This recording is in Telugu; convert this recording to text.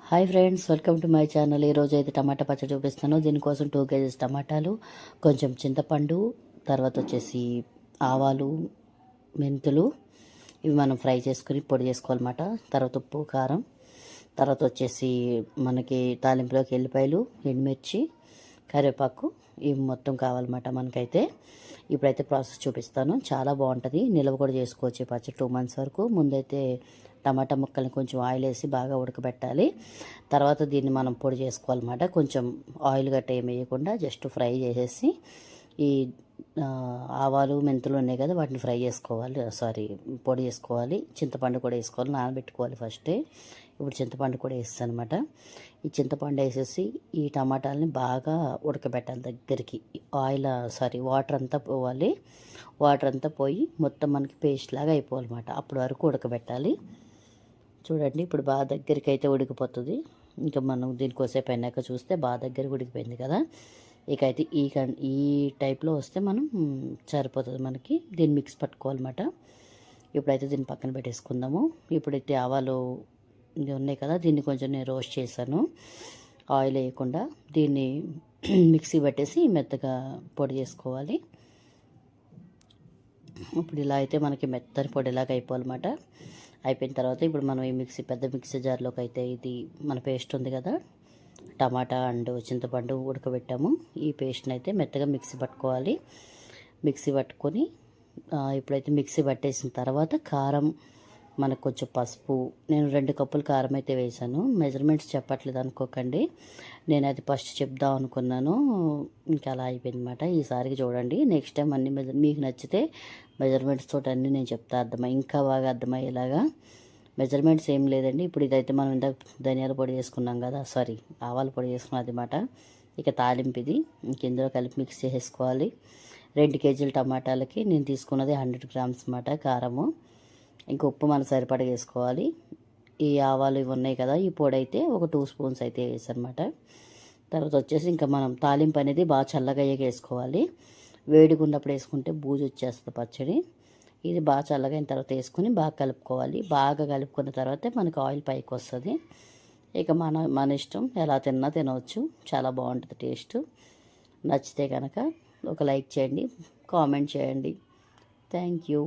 Hi friends, welcome to my channel. ఈరోజు అయితే టమాటా పచ్చడి చూపిస్తాను. దీనికోసం 2 కేజీస్ టమాటాలు, కొంచెం చింతపండు, తర్వాత వచ్చేసి ఆవాలు, మెంతులు, ఇవి మనం ఫ్రై చేసుకుని పొడి చేసుకోవాలన్నమాట. తర్వాత ఉప్పు, కారం, తర్వాత వచ్చేసి మనకి తాలింపులోకి ఎల్లిపాయలు, ఎండుమిర్చి, కరివేపాకు, ఇవి మొత్తం కావాలన్నమాట మనకైతే. ఇప్పుడైతే ప్రాసెస్ చూపిస్తాను. చాలా బాగుంటుంది, నిల్వ కూడా చేసుకోవచ్చు ఈ పచ్చడి 2 months వరకు. ముందైతే టమాటా ముక్కల్ని కొంచెం ఆయిల్ వేసి బాగా ఉడకబెట్టాలి. తర్వాత దీన్ని మనం పొడి చేసుకోవాలన్నమాట. కొంచెం ఆయిల్ గట్ట ఏమి వేయకుండా జస్ట్ ఫ్రై చేసేసి ఈ ఆవాలు, మెంతులు ఉన్నాయి కదా, వాటిని ఫ్రై చేసుకోవాలి, పొడి చేసుకోవాలి. చింతపండు కూడా వేసుకోవాలి, నానబెట్టుకోవాలి ఫస్టే. ఇప్పుడు చింతపండు కూడా వేస్తాను అనమాట. ఈ చింతపండు వేసేసి ఈ టమాటాలని బాగా ఉడకబెట్టాలి దగ్గరికి. వాటర్ అంతా పోవాలి. వాటర్ అంతా పోయి మొత్తం మనకి పేస్ట్ లాగా అయిపోవాలన్నమాట. అప్పటి వరకు ఉడకబెట్టాలి. చూడండి, ఇప్పుడు బాగా దగ్గరికి అయితే ఉడికిపోతుంది. ఇంకా మనం దీనికోసేపు అయినాక చూస్తే బాగా దగ్గరికి ఉడికిపోయింది కదా. ఇక అయితే ఈ టైప్లో వస్తే మనం సరిపోతుంది మనకి. దీన్ని మిక్స్ పట్టుకోవాలన్నమాట. ఇప్పుడైతే దీన్ని పక్కన పెట్టేసుకుందాము. ఇప్పుడైతే ఆవాలు ఇది ఉన్నాయి కదా, దీన్ని కొంచెం నేను రోస్ట్ చేశాను ఆయిల్ వేయకుండా. దీన్ని మిక్సీ పట్టేసి మెత్తగా పొడి చేసుకోవాలి. ఇప్పుడు ఇలా అయితే మనకి మెత్తని పొడిలాగా అయిపోవాలన్నమాట. అయిపోయిన తర్వాత ఇప్పుడు మనం ఈ పెద్ద మిక్సీ జార్లోకి అయితే ఇది మన పేస్ట్ ఉంది కదా, టమాటా అండ్ చింతపండు ఉడకబెట్టాము, ఈ పేస్ట్ని అయితే మెత్తగా మిక్సీ పట్టుకోవాలి. మిక్సీ పట్టుకొని ఇప్పుడైతే మిక్సీ పట్టేసిన తర్వాత కారం, మనకు కొంచెం పసుపు, నేను 2 కప్పులు కారం అయితే వేసాను. మెజర్మెంట్స్ చెప్పట్లేదు అనుకోకండి, నేను అది ఫస్ట్ చెప్దాం అనుకున్నాను, ఇంకా అలా అయిపోయింది అనమాట. ఈసారికి చూడండి, నెక్స్ట్ టైం అన్ని మీకు నచ్చితే మెజర్మెంట్స్ తోటి అన్నీ నేను చెప్తా, ఇంకా బాగా అర్థమయ్యేలాగా. మెజర్మెంట్స్ ఏం లేదండి. ఇప్పుడు ఇదైతే మనం ఇందాక ధనియాల పొడి చేసుకున్నాం కదా, ఆవాల పొడి చేసుకున్నాం అన్నమాట. ఇక తాలింపు ఇది ఇందులో కలిపి మిక్స్ చేసేసుకోవాలి. 2 కేజీల టమాటాలకి నేను తీసుకున్నది 100 grams అన్నమాట కారము. ఇంకా ఉప్పు మన సరిపడా వేసుకోవాలి. ఈ ఆవాలు ఇవి ఉన్నాయి కదా, ఈ పొడి అయితే ఒక 2 spoons అయితే వేసనమాట. తర్వాత వచ్చేసి ఇంకా మనం తాలింపు అనేది బాగా చల్లగా అయ్యాక వేసుకోవాలి. వేడిగా ఉన్నప్పుడు వేసుకుంటే బూజు వచ్చేస్తుంది పచ్చడి. ఇది బాగా చల్లగా అయిన తర్వాత వేసుకుని బాగా కలుపుకోవాలి. బాగా కలుపుకున్న తర్వాత మనకు ఆయిల్ పైకి వస్తుంది. ఇక మన ఇష్టం, ఎలా తినవచ్చు. చాలా బాగుంటుంది టేస్ట్. నచ్చితే కనుక ఒక లైక్ చేయండి, కామెంట్ చేయండి. Thank you.